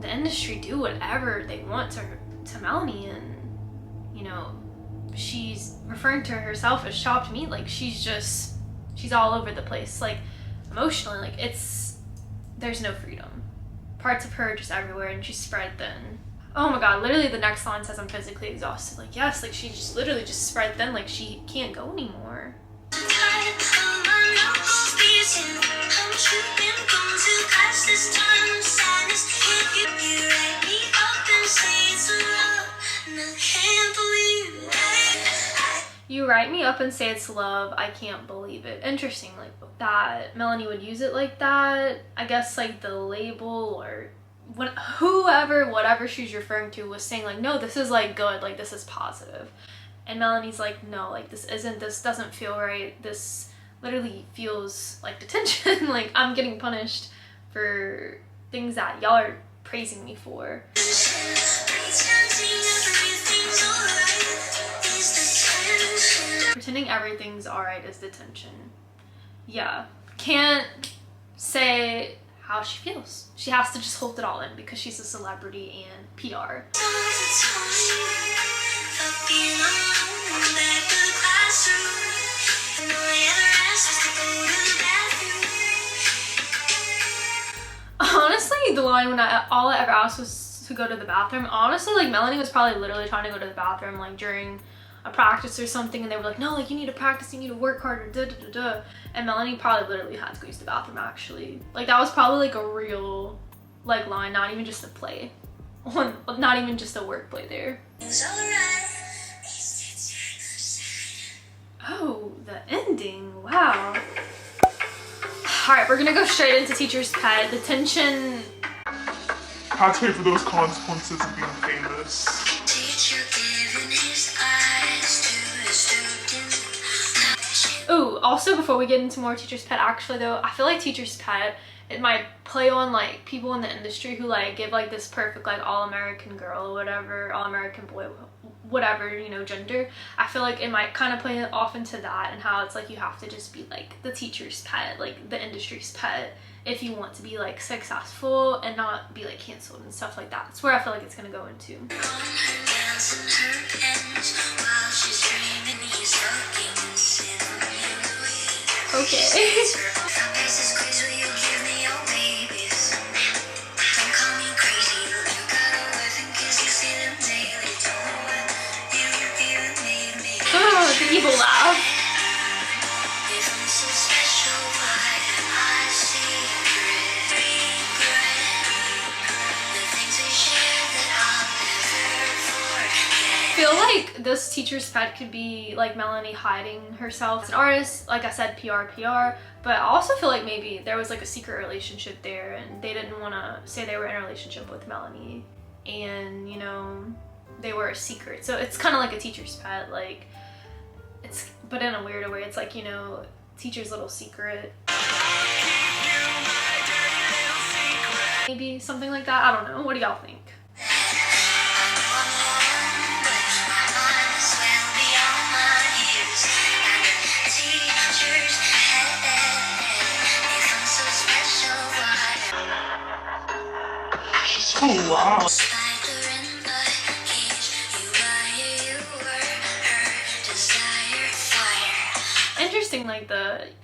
the industry do whatever they want to Melanie, and you know, she's referring to herself as chopped meat. Like she's all over the place, like emotionally, like there's no freedom. Parts of her are just everywhere and she's spread thin. Oh my god, literally the next line says I'm physically exhausted. Like yes, like she just literally just spread thin, like she can't go anymore. You write me up and say it's love, I can't believe it. Interesting, like that Melanie would use it like that. I guess like the label or whatever she's referring to was saying like, no, this is like good, like this is positive. And Melanie's like, no, like this doesn't feel right. This literally feels like detention. Like I'm getting punished for things that y'all are praising me for. Pretending everything's alright is detention. Yeah. Can't say how she feels. She has to just hold it all in because she's a celebrity and PR. Honestly, the line when all I ever asked was to go to the bathroom. Honestly, like Melanie was probably literally trying to go to the bathroom like during a practice or something, and they were like, no, like you need to practice, you need to work harder, da da da da. And Melanie probably literally had to go use the bathroom actually. Like that was probably like a real like line, not even just a play. Not even just a work play there. Oh, the ending, wow. Alright, we're gonna go straight into Teacher's Pet. The tension. Had to pay for those consequences of being famous. Ooh, also before we get into more Teacher's Pet, actually though, I feel like Teacher's Pet, it might play on like people in the industry who like give like this perfect like all-American girl or whatever, all-American boy, whatever, you know, gender. I feel like it might kind of play off into that and how it's like you have to just be like the teacher's pet, like the industry's pet, if you want to be like successful and not be like canceled and stuff like that. That's where I feel like it's gonna go into. Okay. Oh, the evil laugh. I feel like this Teacher's Pet could be like Melanie hiding herself as an artist, like I said, PR, but I also feel like maybe there was like a secret relationship there and they didn't want to say they were in a relationship with Melanie, and you know, they were a secret. So it's kind of like a Teacher's Pet, like it's, but in a weirder way, it's like, you know, teacher's little secret. Maybe something like that, I don't know. What do y'all think? Oh wow. Interesting, like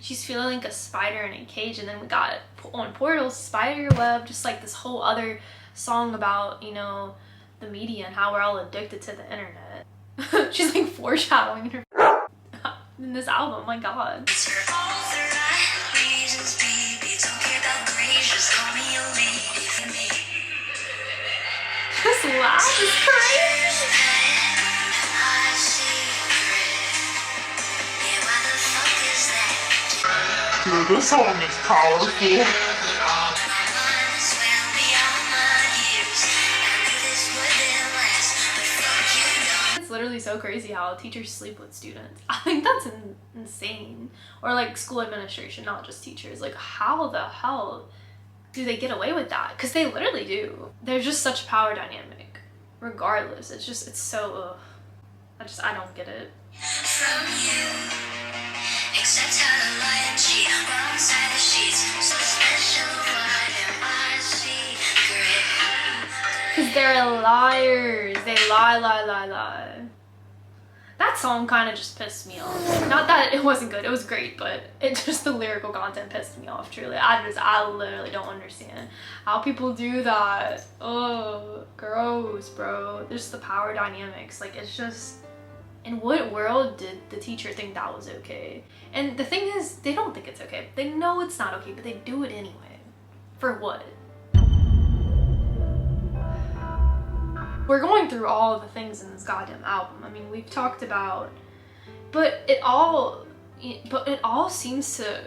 she's feeling like a spider in a cage, and then we got on Portal's Spider Web, just like this whole other song about, you know, the media and how we're all addicted to the internet. She's like foreshadowing in this album, my god. this song is powerful. It's literally so crazy how teachers sleep with students. I think that's insane. Or like school administration, not just teachers. Like how the hell do they get away with that? Because they literally do. There's just such a power dynamic. Regardless, it's so, I don't get it. From you, except how to lie and cheat, wrong side of sheets, so special, what am I secret? Because they're liars. They lie. That song kind of just pissed me off. Not that it wasn't good, it was great, but it just, the lyrical content pissed me off, truly. I literally don't understand how people do that. Oh, gross, bro. There's the power dynamics. Like, it's just, in what world did the teacher think that was okay? And the thing is, they don't think it's okay. They know it's not okay, but they do it anyway. For what? We're going through all of the things in this goddamn album. I mean, we've talked about, but it all seems to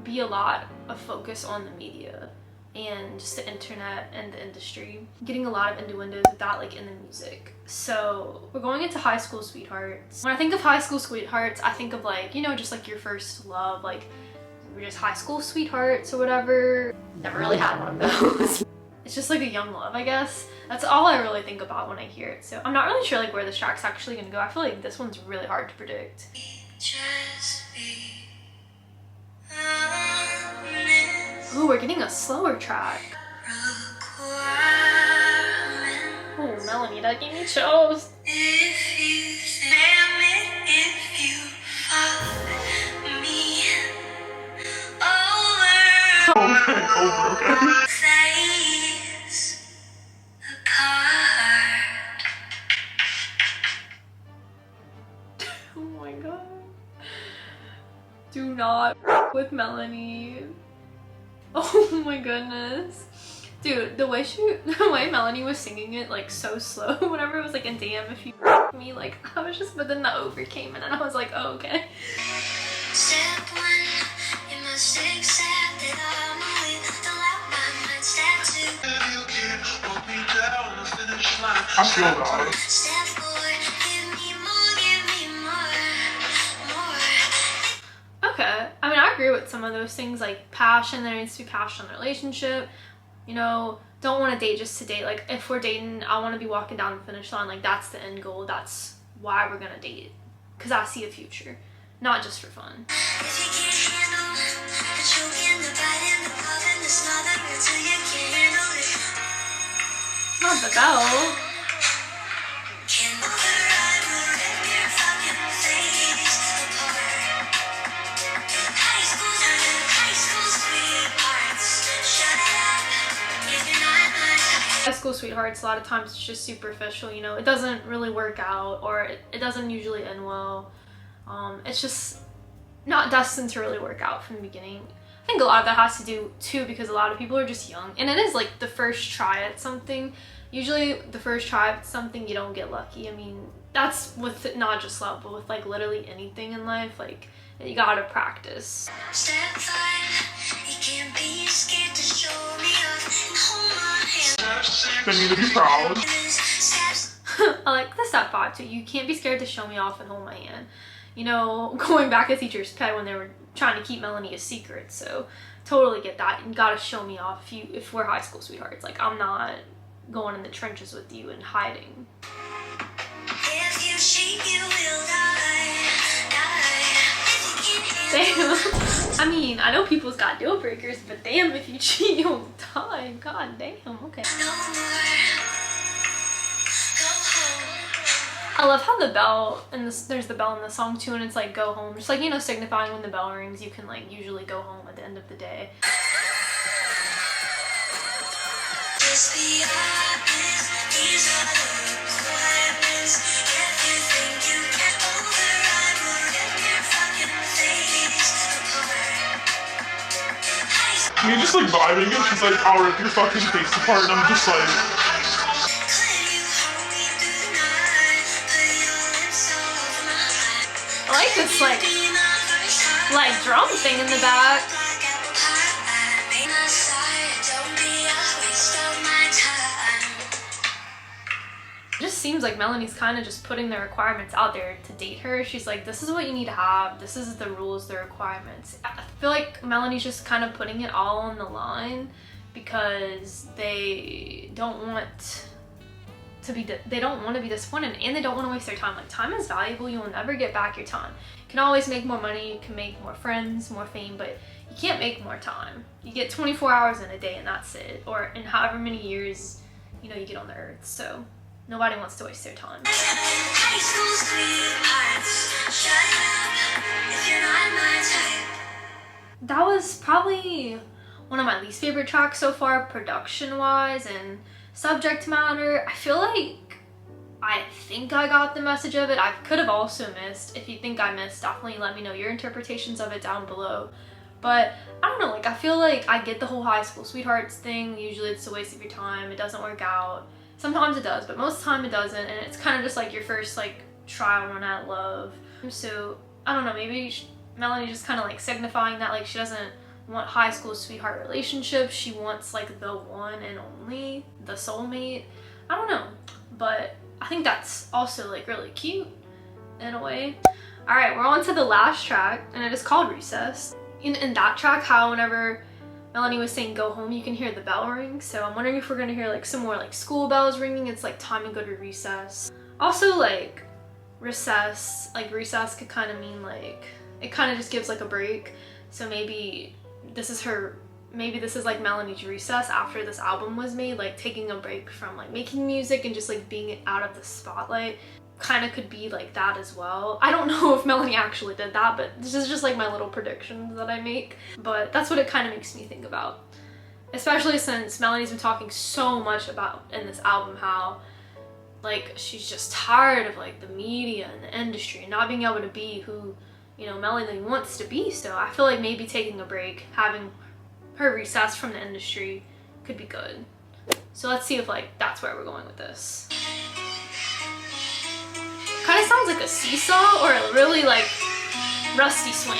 be a lot of focus on the media and just the internet and the industry. Getting a lot of innuendos with that, like in the music. So we're going into High School Sweethearts. When I think of High School Sweethearts, I think of like, you know, just like your first love, like we're just high school sweethearts or whatever. Never really had one of those. It's just like a young love, I guess. That's all I really think about when I hear it. So I'm not really sure like where this track's actually gonna go. I feel like this one's really hard to predict. Just be honest. Ooh, we're getting a slower track. Oh, Melanie, that gave me chills. If you damn it, if you fuck me over, Okay. face apart. Oh my god. Do not with Melanie. Oh my goodness. Dude, the way Melanie was singing it like so slow, whenever it was like, and damn if you me, like I was just, but then the over came in and I was like, oh, okay. Step one, you must accept that I'm only allowed my mind. Step two, I feel that. step four, give me more. Okay, I mean, I agree with some of those things, like passion. There needs to be passion in the relationship. You know, don't want to date just to date. Like, if we're dating, I want to be walking down the finish line. Like, that's the end goal. That's why we're gonna date. Because I see a future, not just for fun. If you can't handle the choking, the biting, the loving, the smothering until you can't handle it. Not the bell. Can override, will rip your fucking face apart. High school sweethearts, shut it up if you're not my type. High school sweethearts, a lot of times it's just superficial, you know, it doesn't really work out, or it doesn't usually end well. It's just not destined to really work out from the beginning. I think a lot of that has to do too because a lot of people are just young, and it is like the first try at something. Usually the first try at something, you don't get lucky. I mean, that's with not just love, but with like literally anything in life. Like, you gotta practice. Step five, you can't be scared to show me off and hold my hand. They need to be proud. Steps I like the step 5 too. You can't be scared to show me off and hold my hand. You know, going back to teacher's pet when they were trying to keep Melanie a secret. So totally get that. You gotta show me off if we're high school sweethearts. Like, I'm not going in the trenches with you and hiding. if you cheat, you will die. If you can't handle Damn. I mean, I know people's got deal breakers, but damn, if you cheat, you'll die. God damn. Okay. no more. Go home. I love how the bell and there's the bell in the song too, and it's like go home, just like, you know, signifying when the bell rings, you can like usually go home at the end of the day. Just be honest. These are the requirements. If you think you can override, will rip your fucking face apart. High school. Me just like vibing and she's like, I'll rip your fucking face apart, and I'm just like, Could you hold me through the night? Put your lips all over my I like this like be my first time. drum thing in the back. Like seems like Melanie's kind of just putting the requirements out there to date her. She's like, this is what you need to have. This is the rules, the requirements. I feel like Melanie's just kind of putting it all on the line because they don't want to be disappointed, and they don't want to waste their time. Like, time is valuable. You will never get back your time. You can always make more money, you can make more friends, more fame, but you can't make more time. You get 24 hours in a day and that's it, or in however many years, you know, you get on the earth. So nobody wants to waste their time. High school sweethearts, shut up if you're not my type. That was probably one of my least favorite tracks so far, production wise and subject matter. I feel like I think I got the message of it. I could have also missed. If you think I missed, definitely let me know your interpretations of it down below. But I don't know, like, I feel like I get the whole high school sweethearts thing. Usually it's a waste of your time, it doesn't work out. Sometimes it does, but most of the time it doesn't, and it's kind of just like your first like trial run at love. So I don't know, maybe Melanie just kind of like signifying that like she doesn't want high school sweetheart relationships. She wants like the one and only, the soulmate. I don't know, but I think that's also like really cute in a way. All right, we're on to the last track, and it is called Recess. In that track, how whenever Melanie was saying go home, you can hear the bell ring. So I'm wondering if we're gonna hear like some more like school bells ringing. It's like time to go to recess. Also, like recess could kind of mean like, it kind of just gives like a break. So maybe this is like Melanie's recess after this album was made, like taking a break from like making music and just like being out of the spotlight. Kind of could be like that as well. I don't know if Melanie actually did that, but this is just like my little predictions that I make. But that's what it kind of makes me think about. Especially since Melanie's been talking so much about in this album how like she's just tired of like the media and the industry and not being able to be who, you know, Melanie wants to be. So I feel like maybe taking a break, having her recess from the industry could be good. So let's see if like that's where we're going with this. Kind of sounds like a seesaw or a really like rusty swing.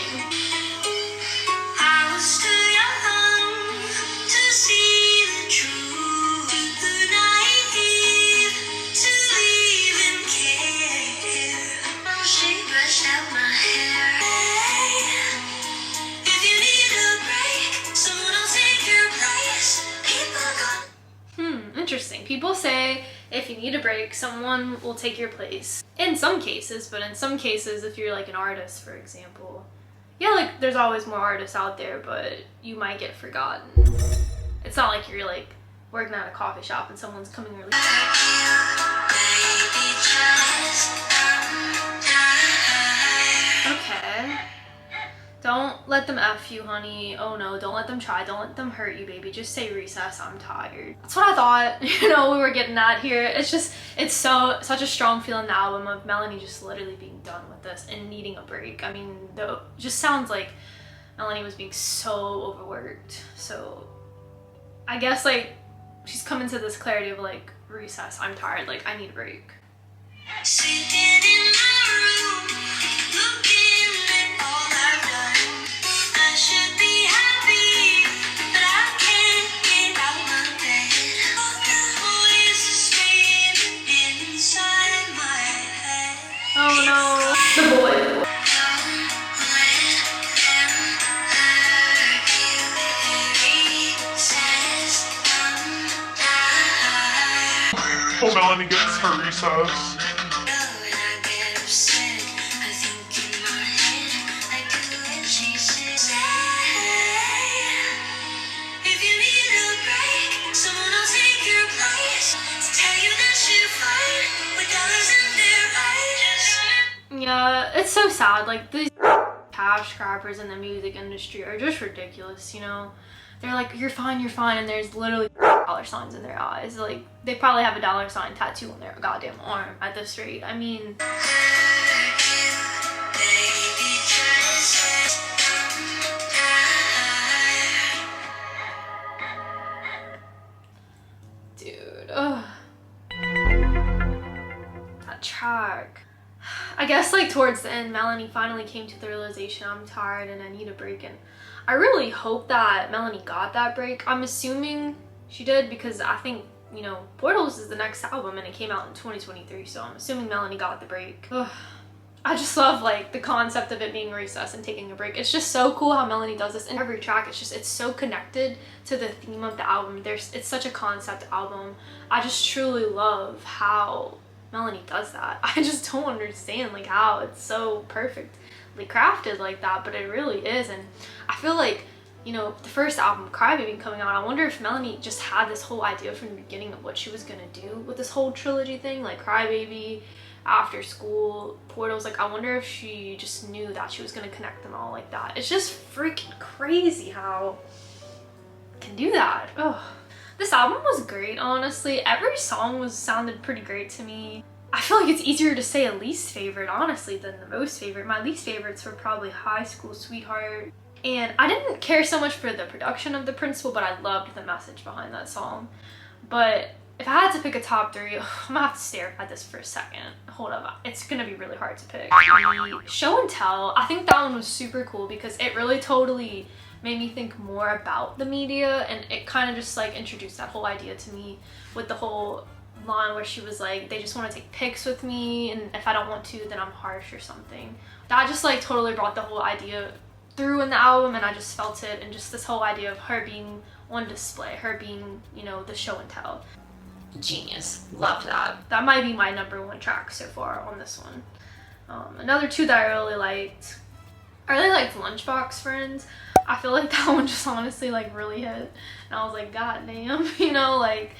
I was too young to see the truth, too naive to even care. She brushed out my hair. If you need a break, someone will take your place. People got Interesting. People say if you need a break, someone will take your place. In some cases, but in some cases, if you're like an artist, for example, yeah, like there's always more artists out there, but you might get forgotten. It's not like you're like working at a coffee shop and someone's coming really. Okay. Don't let them F you, honey. Oh no, don't let them try. Don't let them hurt you, baby. Just say recess, I'm tired. That's what I thought, you know, we were getting at here. It's just, it's such a strong feel in the album of Melanie just literally being done with this and needing a break. I mean, though, just sounds like Melanie was being so overworked. So I guess like she's coming to this clarity of like, recess, I'm tired, like I need a break. sitting in my room, looking at all I've done. I should be happy, but I can't get out of bed. The voices screaming inside my head. Oh no, the boy. Don't let them hurt you. Recess, Oh, Melanie gets her recess. Yeah, it's so sad. Like these cash grabbers in the music industry are just ridiculous, you know? They're like, you're fine, and there's literally dollar signs in their eyes. Like, they probably have a dollar sign tattoo on their goddamn arm at this rate. I mean, dude, ugh. That track. I guess like towards the end, Melanie finally came to the realization, I'm tired and I need a break, and I really hope that Melanie got that break. I'm assuming she did, because I think you know, Portals is the next album and it came out in 2023, so I'm assuming Melanie got the break. Ugh. I just love like the concept of it being recess and taking a break. It's just so cool how Melanie does this in every track. It's so connected to the theme of the album. It's such a concept album. I just truly love how Melanie does that. I just don't understand like how it's so perfectly crafted like that, but it really is. And I feel like, you know, the first album, Crybaby, coming out, I wonder if Melanie just had this whole idea from the beginning of what she was gonna do with this whole trilogy thing, like Crybaby, After School, Portals. Like, I wonder if she just knew that she was gonna connect them all like that. It's just freaking crazy how it can do that. Ugh. This album was great, honestly. Every song sounded pretty great to me. I feel like it's easier to say a least favorite, honestly, than the most favorite. My least favorites were probably High School Sweetheart. And I didn't care so much for the production of The Principal, but I loved the message behind that song. But if I had to pick a top 3, I'm gonna have to stare at this for a second. Hold up, it's gonna be really hard to pick. Show and Tell, I think that one was super cool because it really totally made me think more about the media, and it kind of just like introduced that whole idea to me with the whole line where she was like, they just want to take pics with me, and if I don't want to, then I'm harsh or something. That just like totally brought the whole idea through in the album, and I just felt it, and just this whole idea of her being on display, her being, you know, the show and tell. Genius. Loved that. That might be my #1 track so far on this one. Another 2 that I really liked Lunchbox Friends. I feel like that one just honestly like really hit, and I was like, god damn, you know, like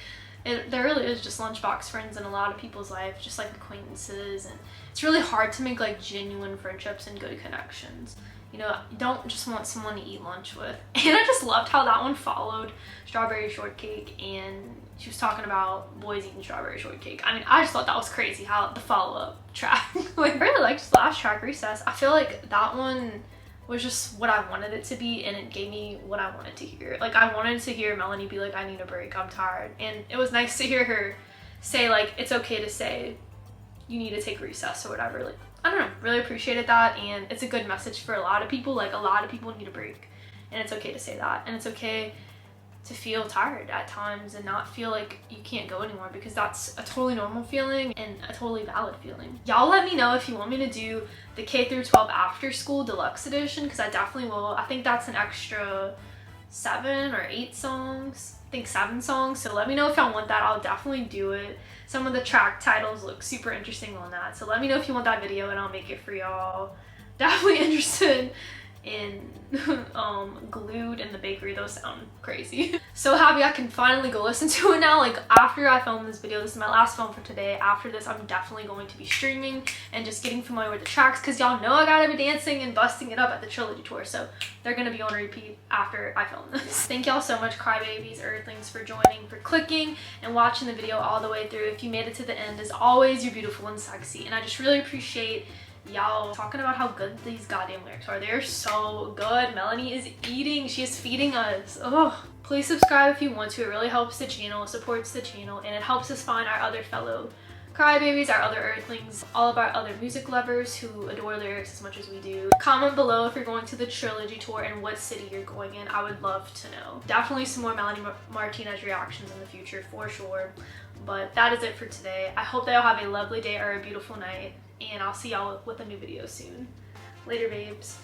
there really is just lunchbox friends in a lot of people's life, just like acquaintances, and it's really hard to make like genuine friendships and good connections. You know, you don't just want someone to eat lunch with. And I just loved how that one followed Strawberry Shortcake, and she was talking about boys eating strawberry shortcake. I mean, I just thought that was crazy how the follow-up track. Like, I really liked this last track, Recess. I feel like that one was just what I wanted it to be, and it gave me what I wanted to hear. Like, I wanted to hear Melanie be like, I need a break, I'm tired. And it was nice to hear her say, like, it's okay to say you need to take recess or whatever. Like, I don't know, really appreciated that, and it's a good message for a lot of people. Like, a lot of people need a break, and it's okay to say that, and it's okay to feel tired at times and not feel like you can't go anymore, because that's a totally normal feeling and a totally valid feeling. Y'all let me know if you want me to do the K-12 After School Deluxe Edition, because I definitely will. I think that's an extra 7 or 8 songs. I think 7 songs, so let me know if y'all want that. I'll definitely do it. Some of the track titles look super interesting on that, so let me know if you want that video and I'll make it for y'all. Definitely interested in Glued and The Bakery. Those sound crazy. So happy I can finally go listen to it now. Like, after I film this video, this is my last film for today. After this, I'm definitely going to be streaming and just getting familiar with the tracks, because y'all know I gotta be dancing and busting it up at the trilogy tour, so they're gonna be on repeat after I film this. Thank y'all so much, crybabies, earthlings, for joining, for clicking and watching the video all the way through. If you made it to the end, as always, you're beautiful and sexy, and I just really appreciate y'all talking about how good these goddamn lyrics are. They're so good. Melanie is eating. She is feeding us. Oh, please subscribe if you want to. It really helps the channel, supports the channel, and it helps us find our other fellow crybabies, our other earthlings, all of our other music lovers who adore lyrics as much as we do. Comment below if you're going to the trilogy tour and what city you're going in. I would love to know. Definitely some more Melanie Martinez reactions in the future for sure. But that is it for today. I hope that y'all have a lovely day or a beautiful night, and I'll see y'all with a new video soon. Later, babes.